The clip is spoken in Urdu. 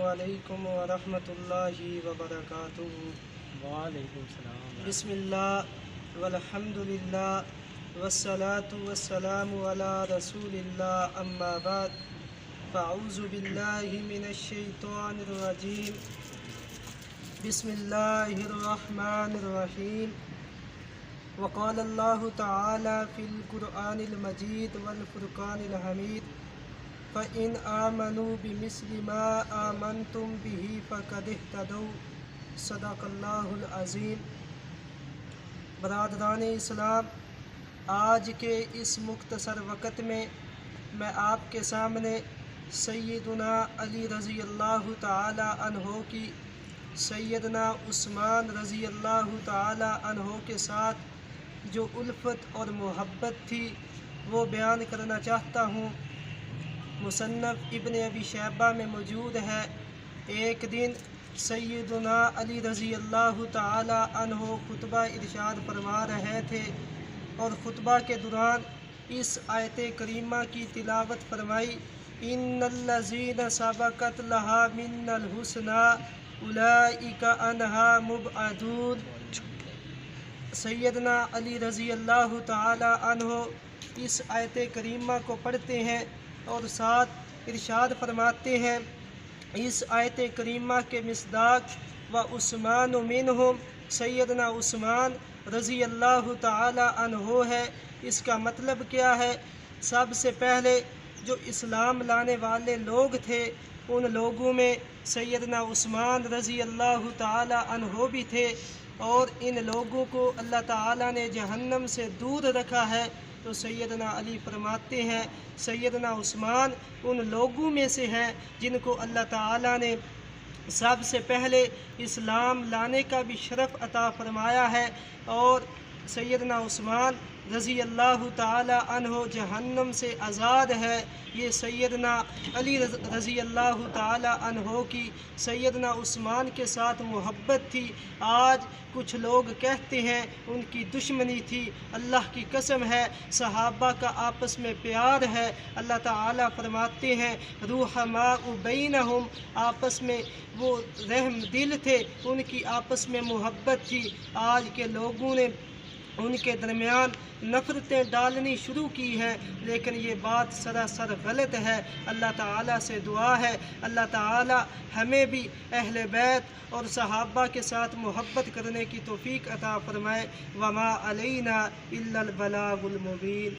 علیکم ورحمۃ اللہ وبرکاتہ۔ وعلیکم السلام۔ بسم اللہ والحمد للہ والصلاة والسلام علی رسول اللہ، اما بعد فاعوذ باللہ من الشیطان الرجیم، بسم اللہ الرحمن الرحیم۔ وقال اللہ تعالی فی القرآن المجید والفرقان الحمید، فَإِنْ آمَنُوا بِمِثْلِ مَا آمَنْتُمْ بِهِ فَقَدِ اهْتَدَوْا۔ صدق اللہ العظیم۔ برادران اسلام، آج کے اس مختصر وقت میں آپ کے سامنے سیدنا علی رضی اللہ تعالی عنہ کی سیدنا عثمان رضی اللہ تعالی عنہ کے ساتھ جو الفت اور محبت تھی وہ بیان کرنا چاہتا ہوں۔ مصنف ابن ابی شیبہ میں موجود ہے، ایک دن سیدنا علی رضی اللہ تعالی عنہ خطبہ ارشاد فرما رہے تھے اور خطبہ کے دوران اس آیت کریمہ کی تلاوت فرمائی، ان الذین سبقت لہا من الحسنی اولئک عنہا مبعدون۔ سیدنا علی رضی اللہ تعالی عنہ اس آیت کریمہ کو پڑھتے ہیں اور ساتھ ارشاد فرماتے ہیں، اس آیت کریمہ کے مصداق و عثمان منہم، سیدنا عثمان رضی اللہ تعالی عنہ ہے۔ اس کا مطلب کیا ہے؟ سب سے پہلے جو اسلام لانے والے لوگ تھے ان لوگوں میں سیدنا عثمان رضی اللہ تعالی عنہ بھی تھے، اور ان لوگوں کو اللہ تعالیٰ نے جہنم سے دور رکھا ہے۔ تو سیدنا علی فرماتے ہیں سیدنا عثمان ان لوگوں میں سے ہیں جن کو اللہ تعالیٰ نے سب سے پہلے اسلام لانے کا بھی شرف عطا فرمایا ہے، اور سیدنا عثمان رضی اللہ تعالی عنہ جہنم سے آزاد ہے۔ یہ سیدنا علی رضی اللہ تعالی عنہ کی سیدنا عثمان کے ساتھ محبت تھی۔ آج کچھ لوگ کہتے ہیں ان کی دشمنی تھی، اللہ کی قسم ہے صحابہ کا آپس میں پیار ہے۔ اللہ تعالیٰ فرماتے ہیں رحماء بینہم، آپس میں وہ رحم دل تھے، ان کی آپس میں محبت تھی۔ آج کے لوگوں نے ان کے درمیان نفرتیں ڈالنی شروع کی ہیں، لیکن یہ بات سراسر غلط ہے۔ اللہ تعالیٰ سے دعا ہے اللہ تعالیٰ ہمیں بھی اہل بیت اور صحابہ کے ساتھ محبت کرنے کی توفیق عطا فرمائے۔ وما علینا الا البلاغ المبین۔